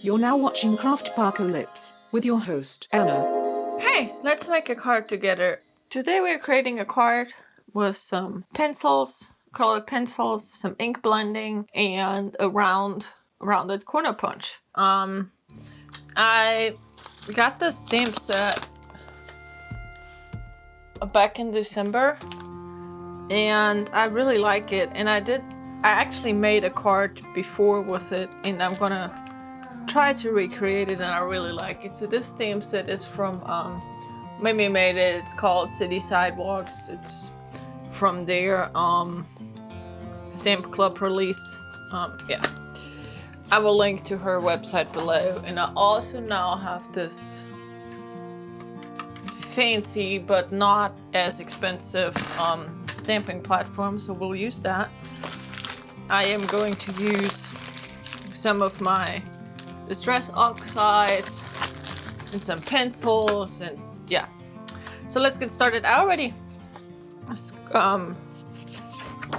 You're now watching Kraftpocalypse with your host, Anna. Hey, let's make a card together. Today we're creating a card with some pencils, colored pencils, some ink blending, and a rounded corner punch. I got the stamp set back in December, and I really like it. And I actually made a card before with it, and I'm gonna try to recreate it, and I really like it. So this stamp set is from Mimi made it. It's called City Sidewalks. It's from their stamp club release. Yeah, I will link to her website below. And I also now have this fancy but not as expensive stamping platform, so we'll use that. I am going to use some of my distress oxides and some pencils, and yeah. So let's get started. I already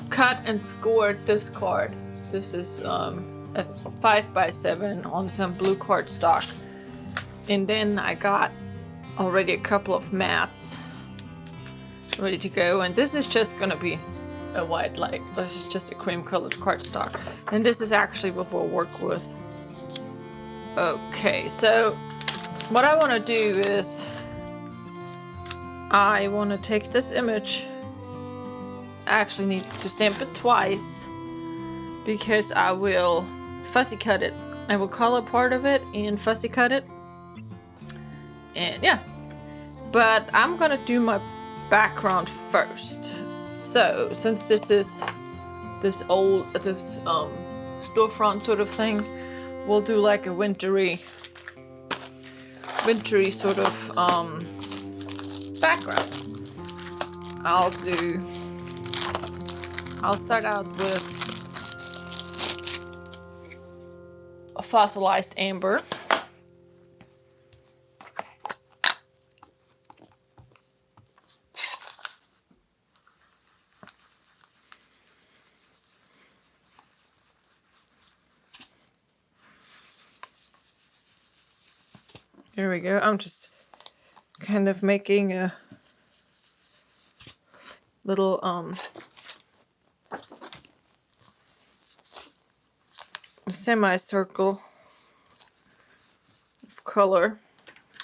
cut and scored this card. This is a 5x7 on some blue cardstock, and then I got already a couple of mats ready to go, and this is just gonna be a white light. This is just a cream colored cardstock, and this is actually what we'll work with. Okay, so what I want to do is I want to take this image. I actually need to stamp it twice because I will fussy cut it. I will color part of it and fussy cut it, and yeah. But I'm gonna do my background first. So since this is this storefront sort of thing, we'll do like a wintry sort of background. I'll start out with a fossilized amber. Here we go. I'm just kind of making a little semicircle of color,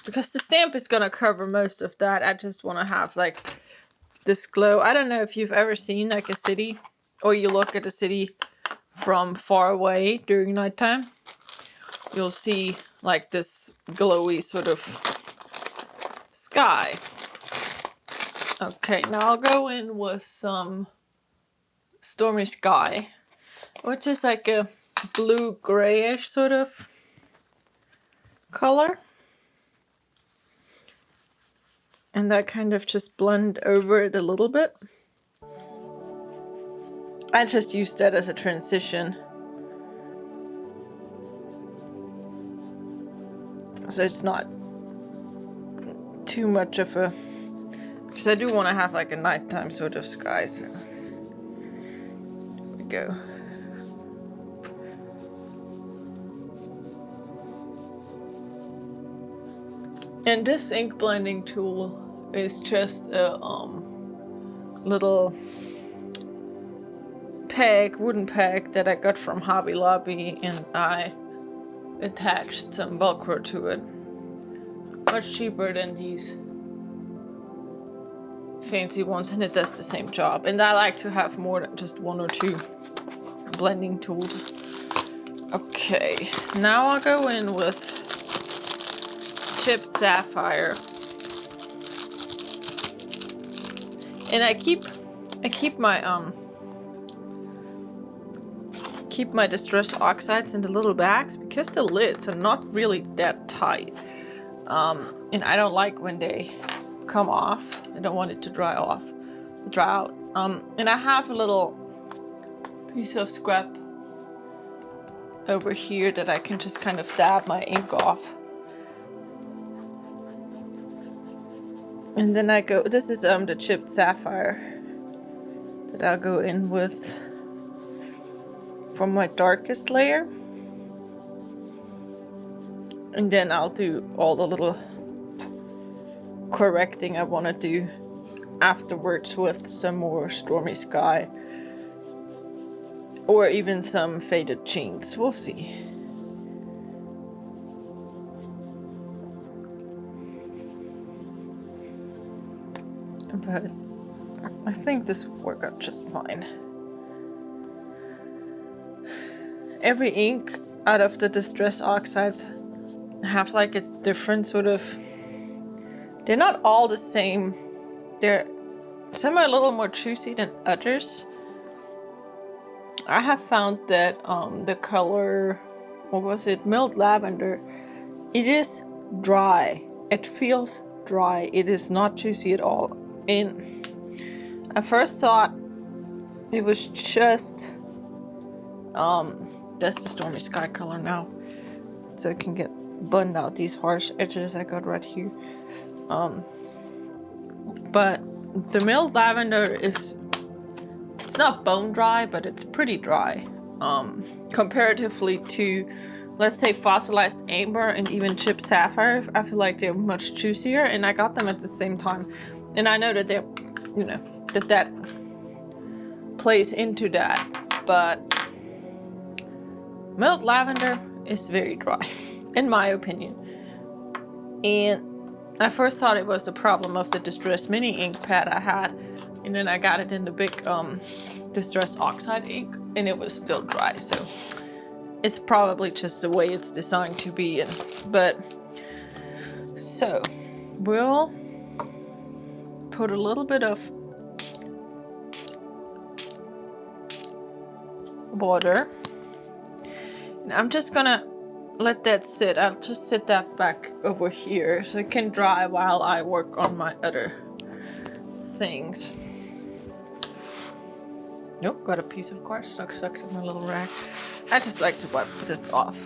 because the stamp is gonna cover most of that. I just want to have like this glow. I don't know if you've ever seen like a city, or you look at a city from far away during nighttime. You'll see like this glowy sort of sky. Okay, now I'll go in with some Stormy Sky, which is like a blue grayish sort of color. And I kind of just blend over it a little bit. I just used that as a transition. So it's not too much of a, because I do want to have like a nighttime sort of sky. So here we go. And this ink blending tool is just a little wooden peg that I got from Hobby Lobby, and I attached some Velcro to it. Much cheaper than these fancy ones, and it does the same job. And I like to have more than just one or two blending tools. Okay, now I'll go in with chipped sapphire, and I keep my distress oxides in the little bags because the lids are not really that tight, and I don't like when they come off. I don't want it to dry out. And I have a little piece of scrap over here that I can just kind of dab my ink off. And then I go, this is the chipped sapphire that I'll go in with from my darkest layer. And then I'll do all the little correcting I want to do afterwards with some more Stormy Sky. Or even some faded jeans. We'll see. But I think this will work out just fine. Every ink out of the Distress Oxides have like a different sort of... They're not all the same. Some are a little more juicy than others. I have found that the color, what was it, Milled Lavender, it is dry. It feels dry. It is not juicy at all. And I first thought it was just, that's the Stormy Sky color now. So it can get blend out these harsh edges I got right here. But the Milled Lavender is, it's not bone dry, but it's pretty dry. Comparatively to, let's say, Fossilized Amber and even Chipped Sapphire, I feel like they're much juicier, and I got them at the same time. And I know that they're, you know, that plays into that, but Milled Lavender is very dry, in my opinion. And I first thought it was the problem of the Distress Mini ink pad I had, and then I got it in the big Distress Oxide ink, and it was still dry, so it's probably just the way it's designed to be. But so we'll put a little bit of water, and I'm just gonna let that sit. I'll just sit that back over here so it can dry while I work on my other things. Nope, got a piece of cardstock stuck in my little rack. I just like to wipe this off.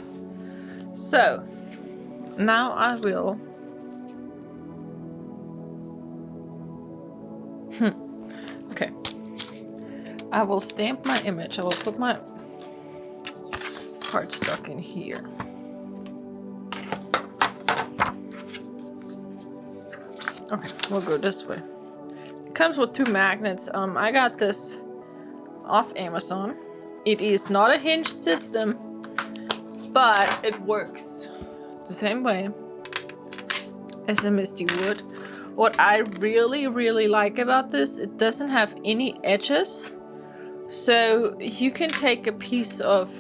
So now I will okay. I will stamp my image. I will put my cardstock in here. Okay, we'll go this way. It comes with 2 magnets. I got this off Amazon. It is not a hinged system, but it works the same way as a Misty Wood. What I really like about this, it doesn't have any edges. So you can take a piece of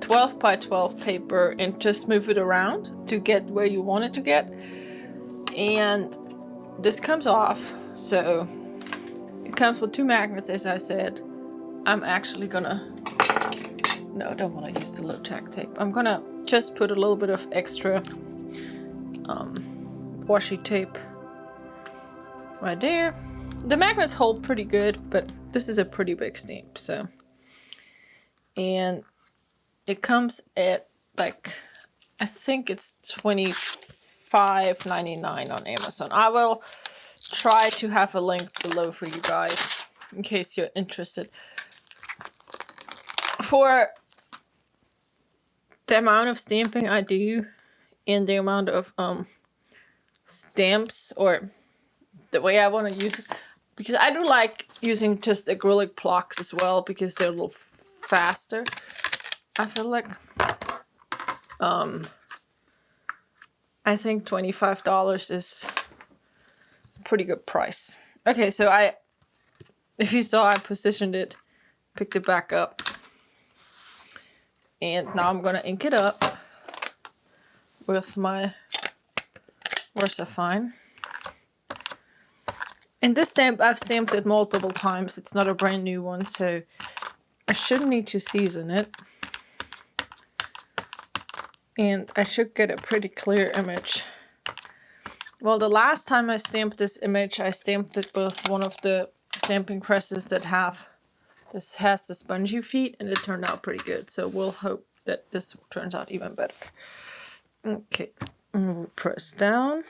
12 by 12 paper and just move it around to get where you want it to get. And this comes off, so it comes with 2 magnets, as I said. I'm actually gonna, no, I don't want to use the low tack tape. I'm gonna just put a little bit of extra washi tape right there. The magnets hold pretty good, but this is a pretty big stamp, so. And it comes at like, I think it's $25.99 on Amazon. I will try to have a link below for you guys in case you're interested. For the amount of stamping I do and the amount of stamps, or the way I want to use it, because I do like using just acrylic blocks as well because they're a little faster. I feel like I think $25 is a pretty good price. Okay, so if you saw, I positioned it, picked it back up, and now I'm gonna ink it up with my VersaFine. And this stamp, I've stamped it multiple times. It's not a brand new one, so I shouldn't need to season it. And I should get a pretty clear image. Well, the last time I stamped this image, I stamped it with one of the stamping presses that has the spongy feet, and it turned out pretty good. So we'll hope that this turns out even better. Okay, and we'll press down.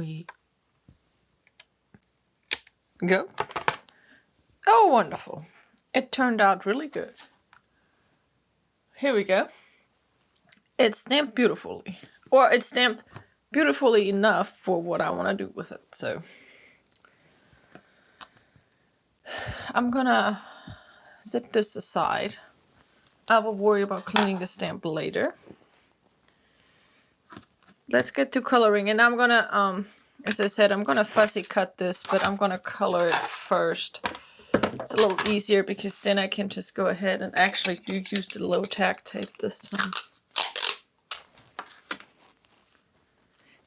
we go. Oh, wonderful. It turned out really good. Here we go. It's stamped beautifully. Or it's stamped beautifully enough for what I want to do with it. So I'm gonna set this aside. I will worry about cleaning the stamp later. Let's get to coloring, and I'm gonna, as I said, I'm gonna fussy cut this, but I'm gonna color it first. It's a little easier because then I can just go ahead and actually do use the low tack tape this time.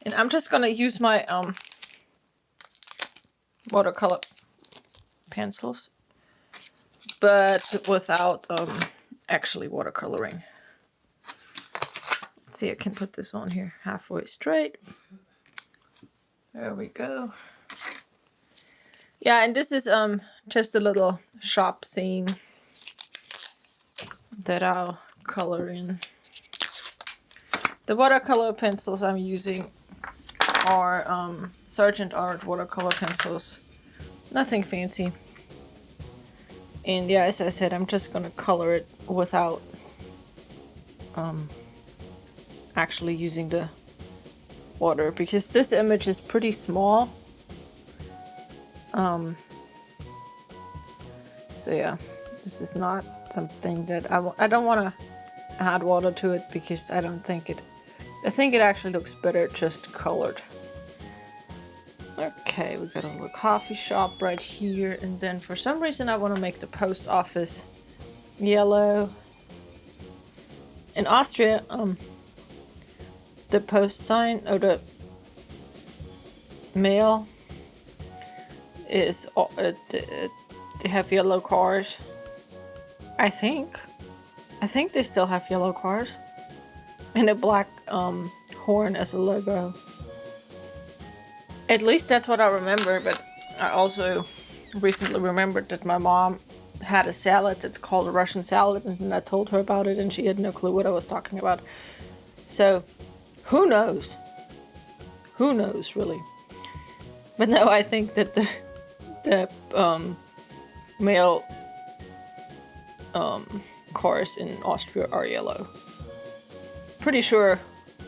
And I'm just gonna use my watercolor pencils, but without actually watercoloring. Let's see, I can put this on here halfway straight. There we go. Yeah, and this is just a little shop scene that I'll color in. The watercolor pencils I'm using are Sargent Art watercolor pencils. Nothing fancy. And yeah, as I said, I'm just gonna color it without actually using the water, because this image is pretty small. So yeah, this is not something that I don't want to add water to it, because I think it actually looks better just colored. Okay, we got a little coffee shop right here, and then for some reason I want to make the post office yellow. In Austria, the post sign, or the mail, is they have yellow cars. I think they still have yellow cars and a black horn as a logo. At least that's what I remember, but I also recently remembered that my mom had a salad that's called a Russian salad, and I told her about it and she had no clue what I was talking about. So who knows? Who knows, really? But no, I think that the male cars in Austria are yellow. Pretty sure.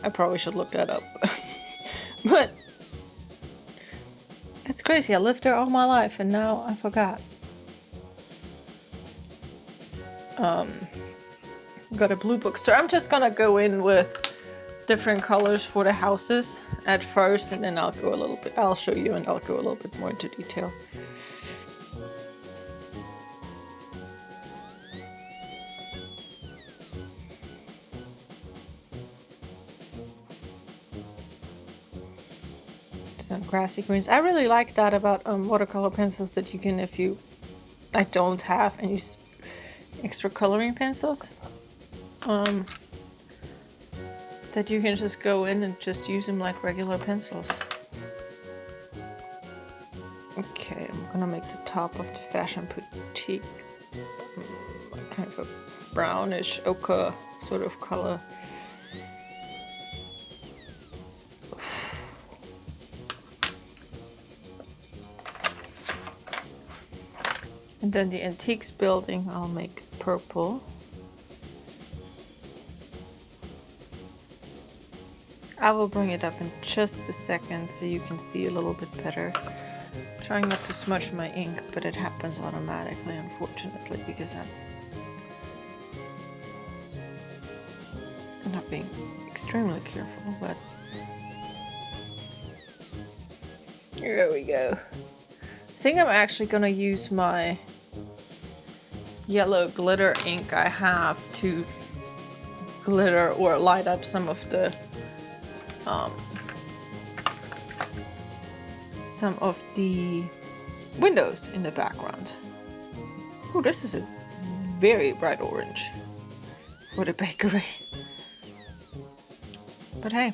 I probably should look that up. But it's crazy. I lived there all my life and now I forgot. Got a blue bookstore. I'm just gonna go in with different colors for the houses at first, and then I'll show you, and I'll go a little bit more into detail. Some grassy greens. I really like that about watercolor pencils, that you can, I don't have any extra coloring pencils, that you can just go in and just use them like regular pencils. Okay, I'm gonna make the top of the Fashion Boutique kind of a brownish ochre sort of color. And then the Antiques building, I'll make purple. I will bring it up in just a second so you can see a little bit better. Trying not to smudge my ink, but it happens automatically, unfortunately, because I'm not being extremely careful, but here we go. I think I'm actually gonna use my yellow glitter ink I have to glitter or light up some of the windows in the background. Oh, this is a very bright orange for the bakery. But hey,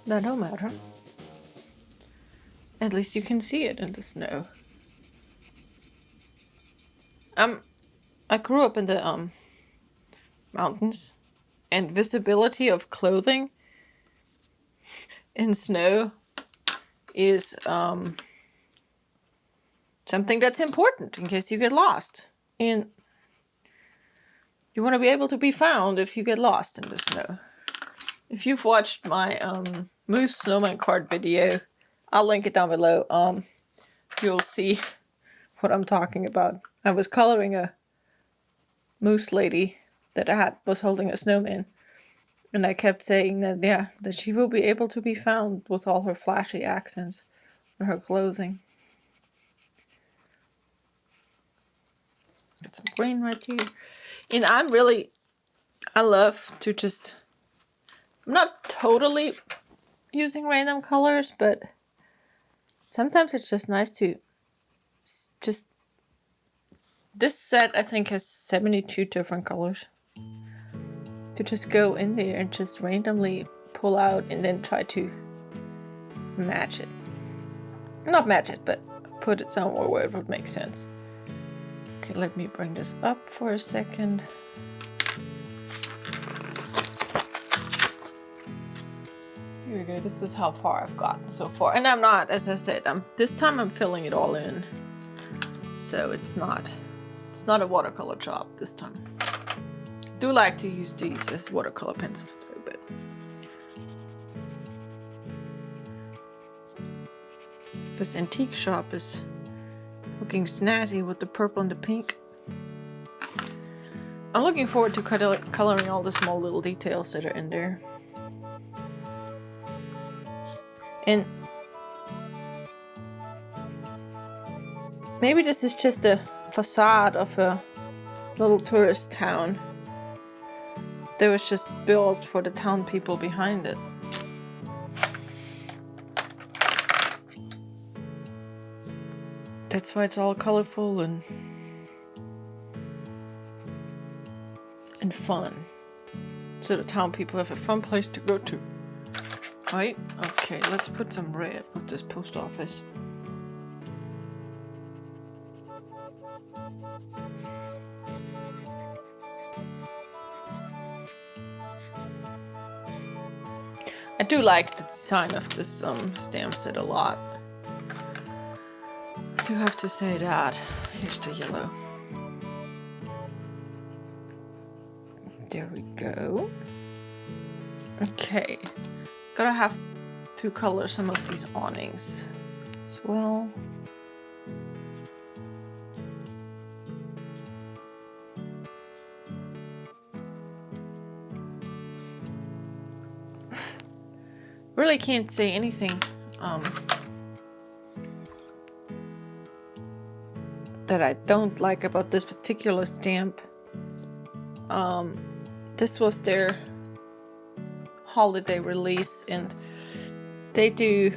that don't matter. At least you can see it in the snow. I grew up in the mountains, and visibility of clothing in snow is something that's important in case you get lost. And you want to be able to be found if you get lost in the snow. If you've watched my moose snowman card video, I'll link it down below. You'll see what I'm talking about. I was coloring a moose lady that was holding a snowman. And I kept saying that she will be able to be found with all her flashy accents and her clothing. Got some green right here. And I love to just, I'm not totally using random colors, but sometimes it's just nice to just, this set I think has 72 different colors. To just go in there and just randomly pull out and then try to match it. Not match it, but put it somewhere where it would make sense. Okay, let me bring this up for a second. Here we go. This is how far I've gotten so far. And I'm not, as I said, this time I'm filling it all in. So it's not a watercolor job this time. I do like to use these as watercolor pencils too, but this antique shop is looking snazzy with the purple and the pink. I'm looking forward to coloring all the small little details that are in there. And maybe this is just a facade of a little tourist town that was just built for the town people behind it. That's why it's all colorful and fun. So the town people have a fun place to go to. Right? Okay, let's put some red with this post office. I do like the design of this stamp set a lot. I do have to say that. Here's the yellow. There we go. Okay. Gotta have to color some of these awnings as well. Really can't say anything that I don't like about this particular stamp. This was their holiday release, and they do,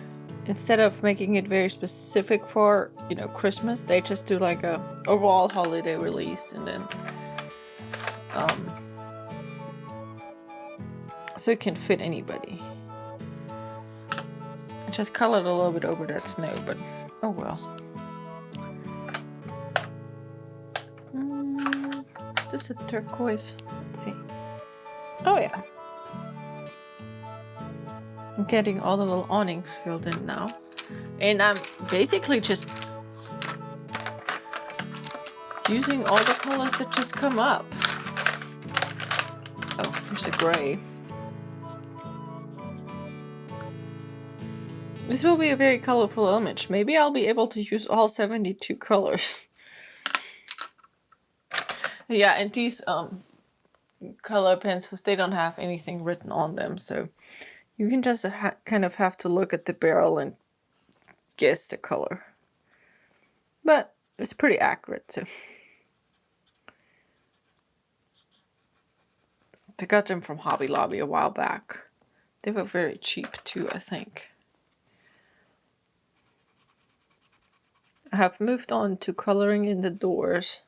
instead of making it very specific for, you know, Christmas, they just do like a overall holiday release, and then so it can fit anybody. I just colored a little bit over that snow, but oh well. Is this a turquoise? Let's see. Oh yeah. I'm getting all the little awnings filled in now. And I'm basically just using all the colors that just come up. Oh, here's a gray. This will be a very colorful image. Maybe I'll be able to use all 72 colors. Yeah, and these color pencils, they don't have anything written on them, so you can just kind of have to look at the barrel and guess the color. But it's pretty accurate, so. I got them from Hobby Lobby a while back. They were very cheap too, I think. I have moved on to coloring in the doors.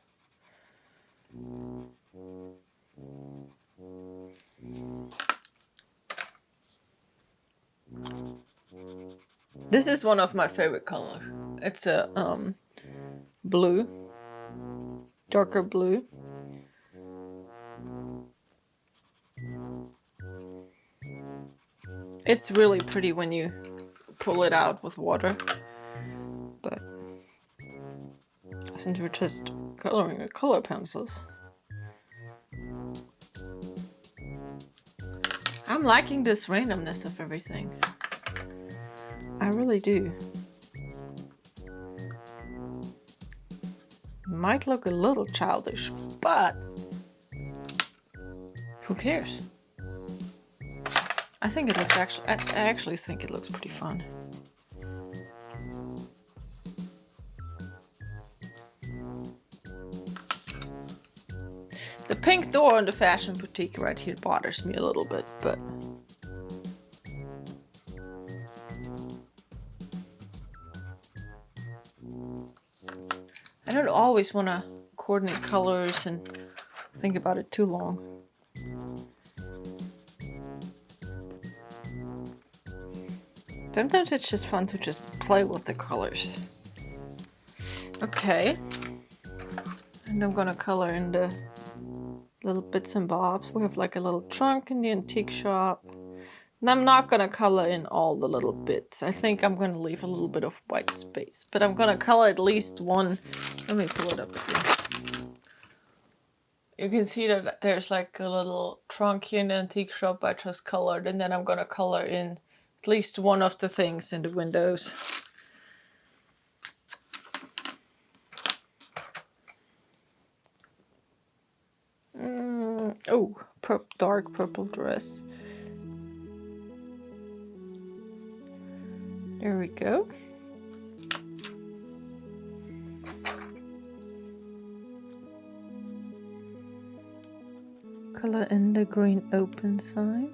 This is one of my favorite colors. It's a blue, darker blue. It's really pretty when you pull it out with water. But since we're just coloring with color pencils, I'm liking this randomness of everything. I really do. Might look a little childish, but who cares? I think it looks I actually think it looks pretty fun. The pink door on the fashion boutique right here bothers me a little bit, but I don't always want to coordinate colors and think about it too long. Sometimes it's just fun to just play with the colors. Okay. And I'm gonna color in the little bits and bobs. We have like a little trunk in the antique shop. And I'm not gonna color in all the little bits. I think I'm gonna leave a little bit of white space. But I'm gonna color at least one. Let me pull it up here. You can see that there's like a little trunk here in the antique shop I just colored. And then I'm gonna color in at least one of the things in the windows. Oh, dark purple dress. There we go. Color in the green open sign.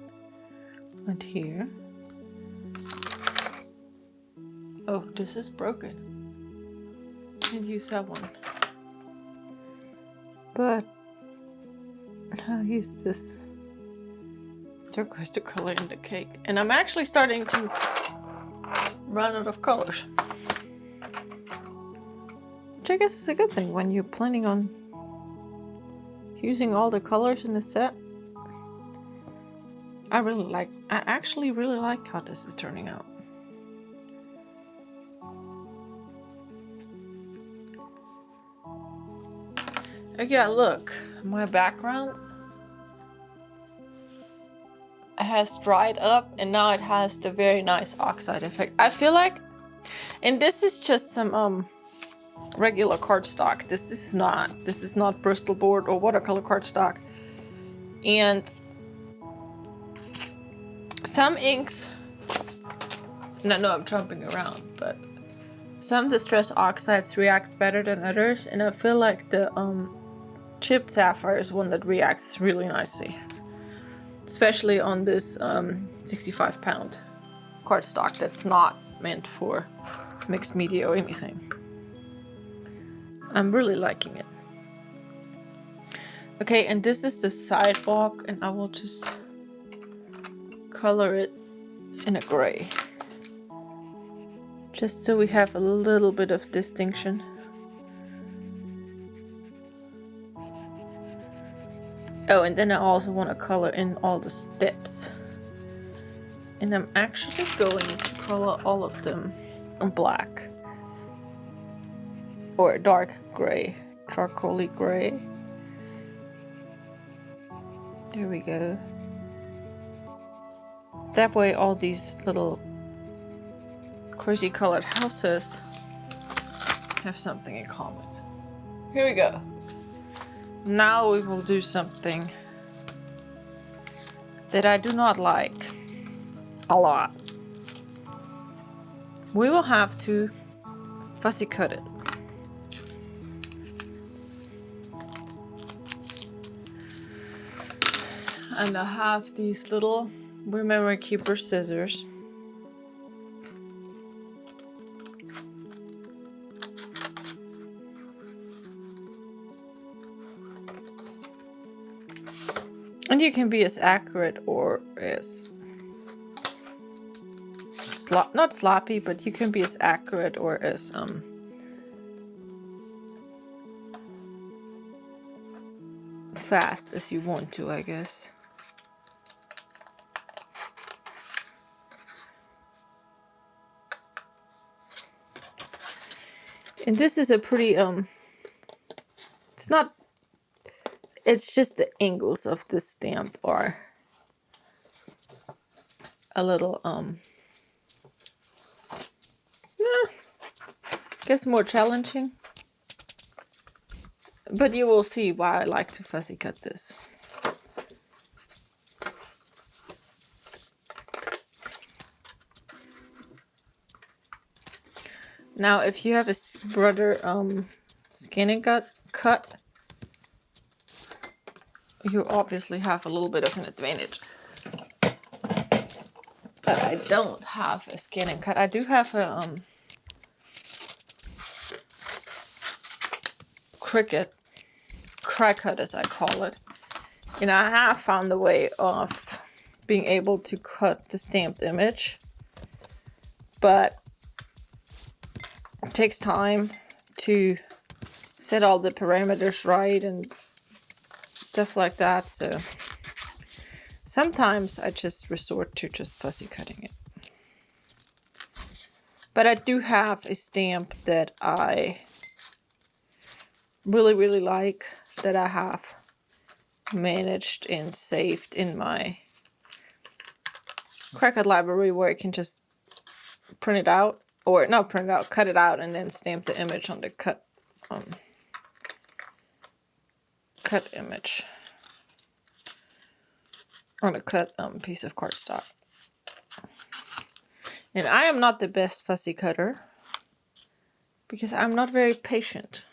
And here. Oh, this is broken. Can't use that one. But I'll use this turquoise to color in the cake. And I'm actually starting to run out of colors. Which I guess is a good thing when you're planning on using all the colors in the set. I actually really like how this is turning out. Oh yeah, look, my background has dried up and now it has the very nice oxide effect. I feel like, and this is just some regular cardstock. This is not Bristol board or watercolor cardstock. And some inks, and I know I'm jumping around, but some distress oxides react better than others, and I feel like the chipped sapphire is one that reacts really nicely, especially on this 65-pound cardstock that's not meant for mixed media or anything. I'm really liking it. Okay, and this is the Sidewalk, and I will just color it in a gray, just so we have a little bit of distinction. Oh, and then I also want to color in all the steps. And I'm actually going to color all of them in black. Or dark gray, charcoaly gray. There we go. That way all these little crazy colored houses have something in common. Here we go. Now we will do something that I do not like a lot. We will have to fussy cut it. And I have these little Memory Keeper scissors. And you can be as accurate or as not sloppy, but you can be as accurate or as fast as you want to, I guess. And this is a pretty, it's just the angles of the stamp are a little, I guess more challenging. But you will see why I like to fussy cut this. Now, if you have a brother scan and cut, you obviously have a little bit of an advantage. But I don't have a scan and cut. I do have a cry cut as I call it. And I have found a way of being able to cut the stamped image. But it takes time to set all the parameters right and stuff like that. So sometimes I just resort to just fussy cutting it. But I do have a stamp that I really, really like, that I have managed and saved in my Crackhead library, where I can just print it out, or not print it out, cut it out, and then stamp the image on the cut image on a cut piece of cardstock. And I am not the best fussy cutter because I'm not very patient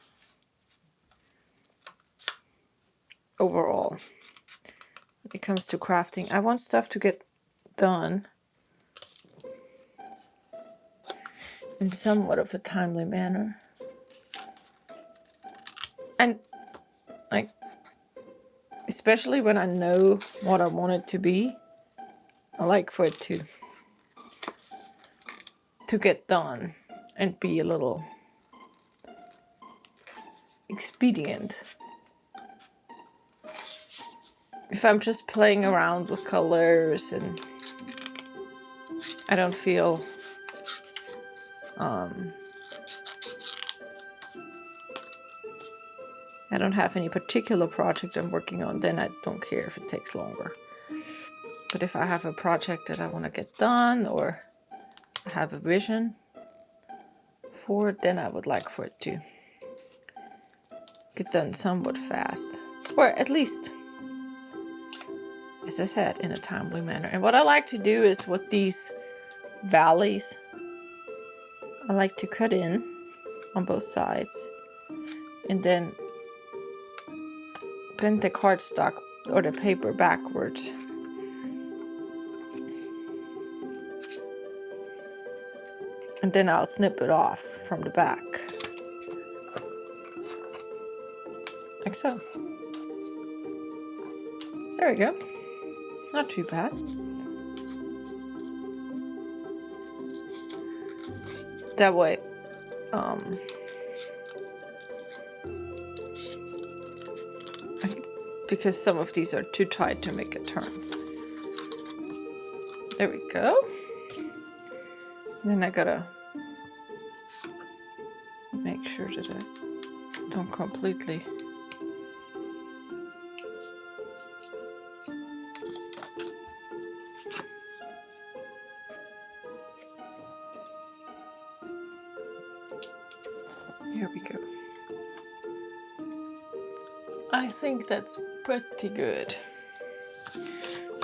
overall when it comes to crafting. I want stuff to get done in somewhat of a timely manner. And like, especially when I know what I want it to be, I like for it to get done and be a little expedient. If I'm just playing around with colors and I don't feel I don't have any particular project I'm working on, then I don't care if it takes longer. But if I have a project that I want to get done, or I have a vision for it, then I would like for it to get done somewhat fast. Or at least, as I said, in a timely manner. And what I like to do is with these valleys, I like to cut in on both sides and then bend the cardstock or the paper backwards. And then I'll snip it off from the back. Like so. There we go. Not too bad. That way, because some of these are too tight to make a turn. There we go. And then I gotta make sure that I don't completely Here we go. I think that's pretty good.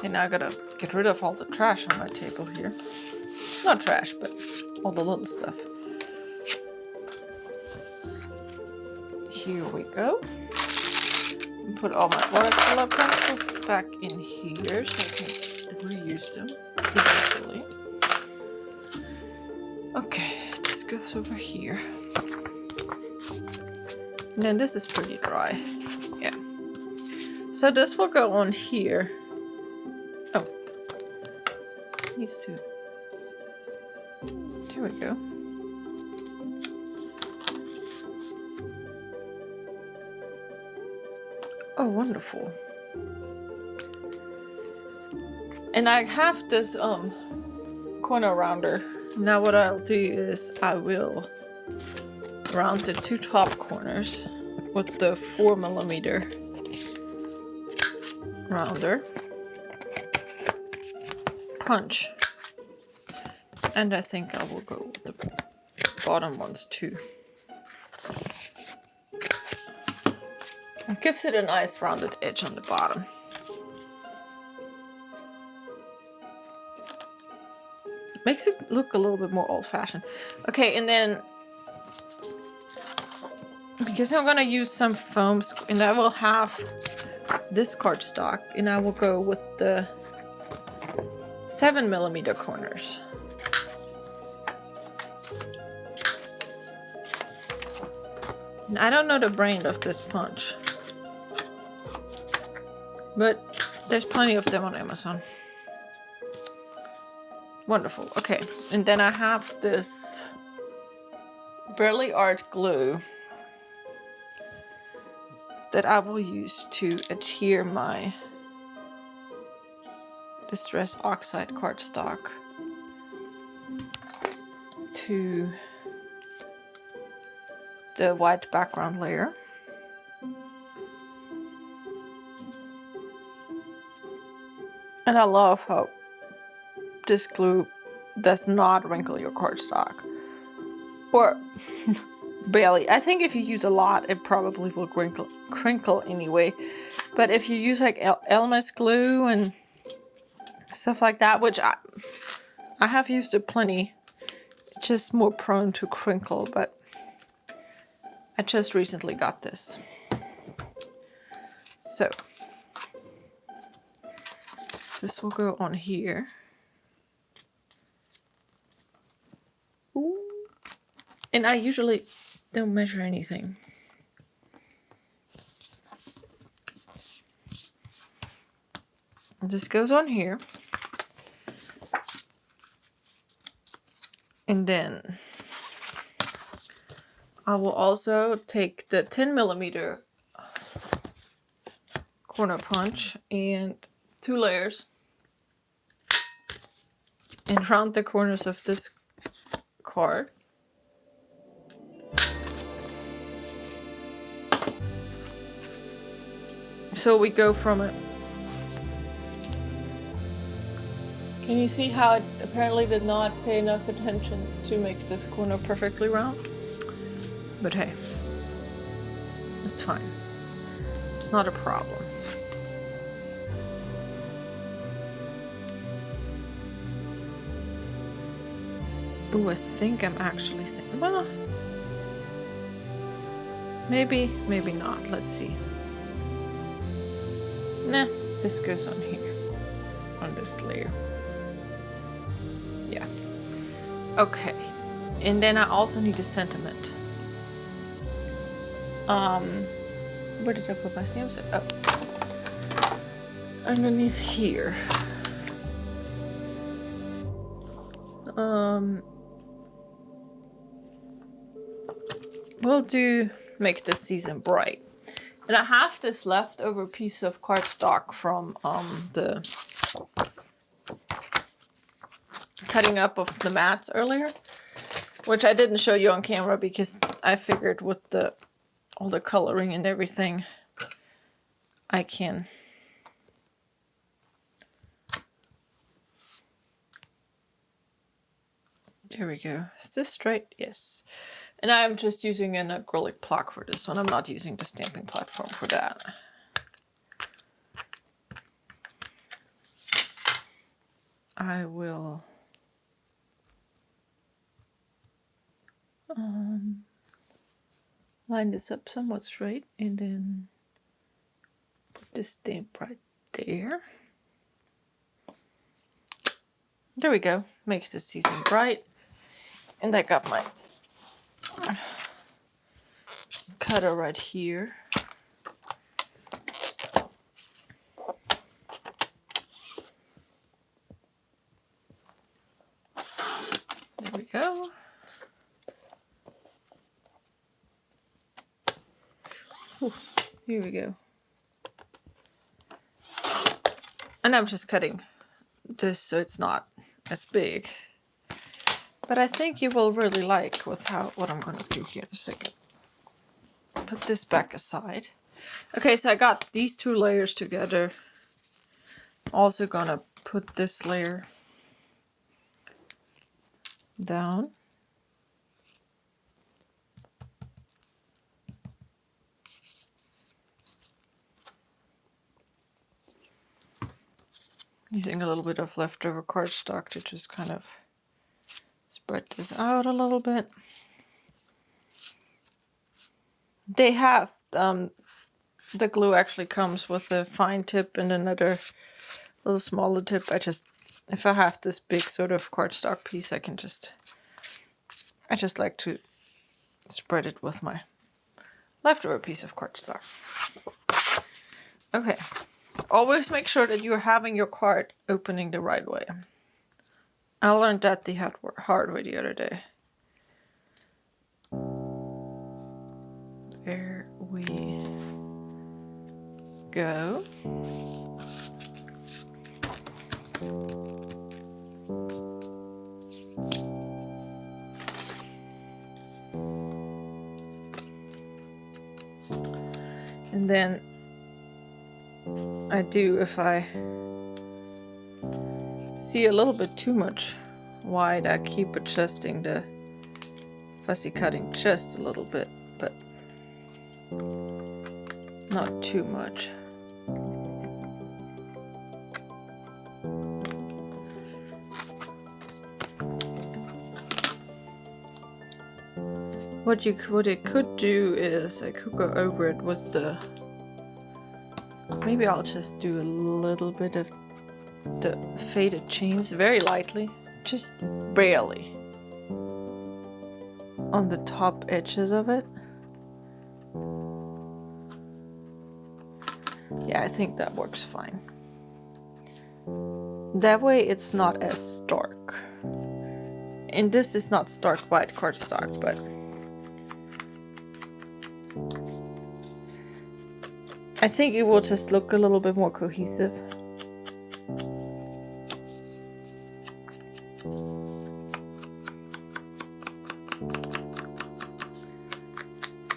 And now I gotta get rid of all the trash on my table here. Not trash, but all the little stuff. Here we go. And put all my watercolor pencils back in here so I can reuse them eventually. Okay, this goes over here. And then this is pretty dry. Yeah. So this will go on here. Oh. Needs to. There we go. Oh, wonderful. And I have this corner rounder. Now what I'll do is I will round the 2 top corners with the 4mm rounder. Punch. And I think I will go with the bottom ones too. It gives it a nice rounded edge on the bottom. Makes it look a little bit more old-fashioned. Okay, and then because I'm gonna use some foam, and I will have this cardstock, and I will go with the 7mm corners. And I don't know the brand of this punch, but there's plenty of them on Amazon. Wonderful. Okay, and then I have this Burley Art glue that I will use to adhere my Distress Oxide cardstock to the white background layer. And I love how this glue does not wrinkle your cardstock. Or barely. I think if you use a lot, it probably will crinkle anyway. But if you use like Elmer's glue and stuff like that, which I have used it plenty, it's just more prone to crinkle, but I just recently got this. So this will go on here. Ooh. And I usually don't measure anything. This goes on here. And then I will also take the 10mm corner punch and 2 layers and round the corners of this card. So we go from it. Can you see how it apparently did not pay enough attention to make this corner perfectly round? But hey, it's fine. It's not a problem. Ooh, I think I'm actually thinking, well, maybe not. Let's see. Nah, this goes on here, on this layer. Yeah. Okay. And then I also need a sentiment. Where did I put my stamp set? Oh. Underneath here. We'll do make this season bright. And I have this leftover piece of cardstock from the cutting up of the mats earlier, which I didn't show you on camera because I figured with all the coloring and everything, I can there we go. Is this straight? Yes. And I'm just using an acrylic block for this one. I'm not using the stamping platform for that. I will line this up somewhat straight and then put this stamp right there. There we go. Make the season bright. And I got my cutter right here. There we go. Ooh, here we go. And I'm just cutting this so it's not as big. But I think you will really like what I'm gonna do here in a second. Put this back aside. Okay, so I got these two layers together. Also gonna put this layer down. Using a little bit of leftover cardstock to just kind of spread this out a little bit. They have, the glue actually comes with a fine tip and another little smaller tip. If I have this big sort of cardstock piece, I just like to spread it with my leftover piece of cardstock. Okay. Always make sure that you're having your card opening the right way. I learned that the hard way the other day. There we go. And then I do, if I see a little bit too much white, I keep adjusting the fussy cutting just a little bit, but not too much. What I could do is I could go over it with maybe I'll just do a little bit of the faded chains very lightly, just barely on the top edges of it. Yeah, I think that works fine. That way it's not as stark. And this is not stark white cardstock, but I think it will just look a little bit more cohesive.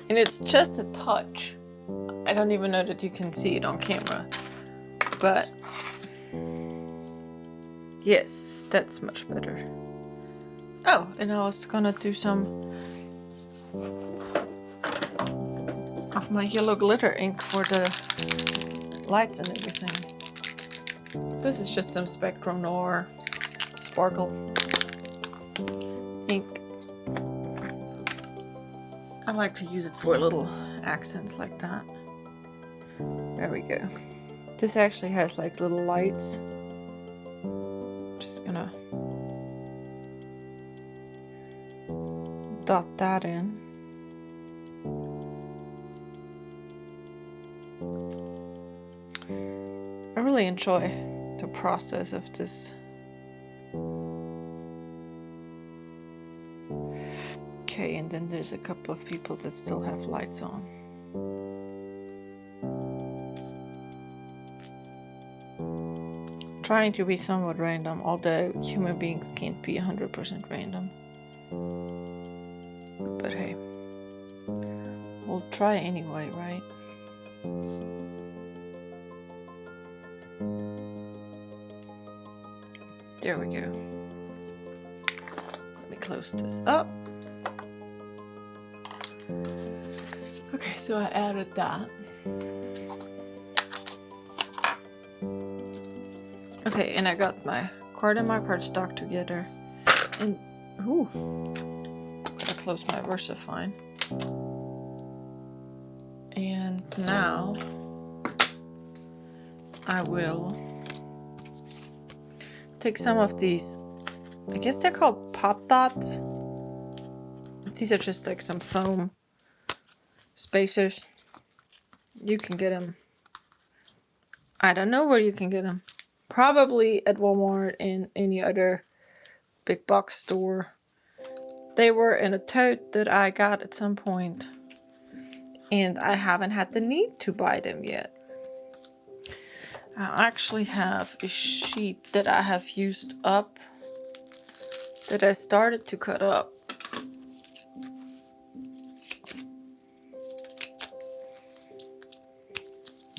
And it's just a touch. I don't even know that you can see it on camera. But yes, that's much better. Oh, and I was gonna do some of my yellow glitter ink for the lights and everything. This is just some Spectrum Noir sparkle ink. I like to use it for little accents like that. There we go. This actually has like little lights. Just gonna dot that in. I really enjoy the process of this. Okay, and then there's a couple of people that still have lights on. Trying to be somewhat random, although human beings can't be 100% random. But hey, we'll try anyway, right? There we go. Let me close this up. Okay, so I added that. Okay, and I got my card and my cardstock together. And, ooh, gotta close my VersaFine. And now I will take some of these, I guess they're called pop dots. These are just like some foam spacers. You can get them, I don't know where you can get them. Probably at Walmart and any other big box store. They were in a tote that I got at some point, and I haven't had the need to buy them yet. I actually have a sheet that I have used up that I started to cut up.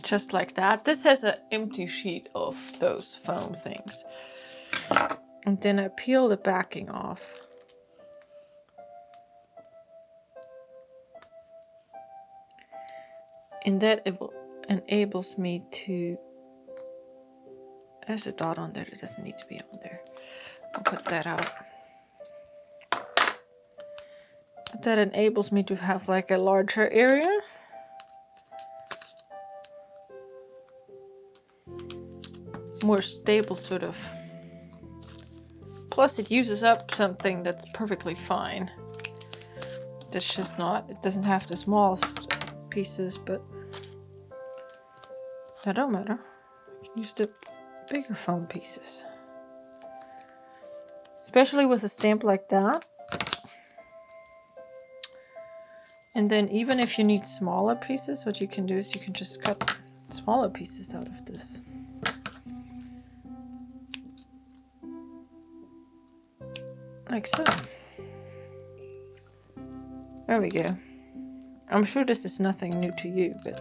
Just like that. This has an empty sheet of those foam things. And then I peel the backing off. And that enables me to... There's a dot on there that doesn't need to be on there. I'll put that out. That enables me to have like a larger area. More stable sort of. Plus it uses up something that's perfectly fine. That's just not, it doesn't have the smallest pieces, but that don't matter. You can use the bigger foam pieces. Especially with a stamp like that. And then even if you need smaller pieces, what you can do is you can just cut smaller pieces out of this. Like so. There we go. I'm sure this is nothing new to you, but...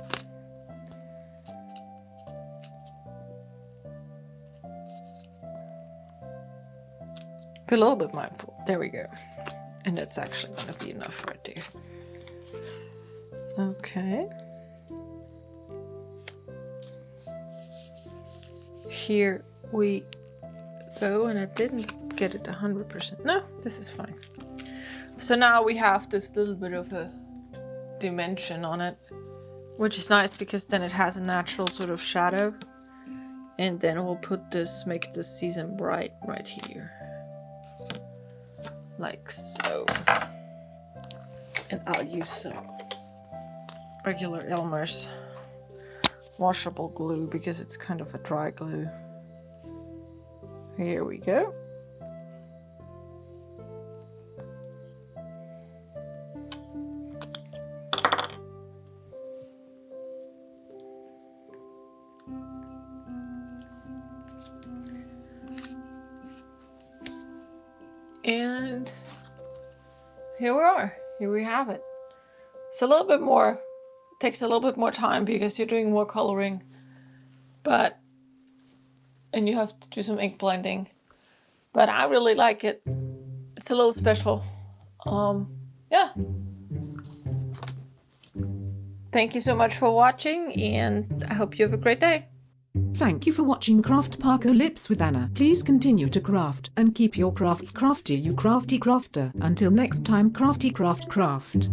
Be a little bit mindful. There we go. And that's actually going to be enough right there. Okay. Here we go, and I didn't get it 100%. No, this is fine. So now we have this little bit of a dimension on it, which is nice because then it has a natural sort of shadow. And then we'll put this, make this season bright right here. Like so. And I'll use some regular Elmer's washable glue because it's kind of a dry glue. Here we go. And here we are. Here we have it. It's a little bit more, takes a little bit more time because you're doing more coloring, and you have to do some ink blending, but I really like it. It's a little special. Yeah. Thank you so much for watching, and I hope you have a great day. Thank you for watching Kraftpocalypse with Anna. Please continue to craft and keep your crafts crafty, you crafty crafter. Until next time, crafty craft.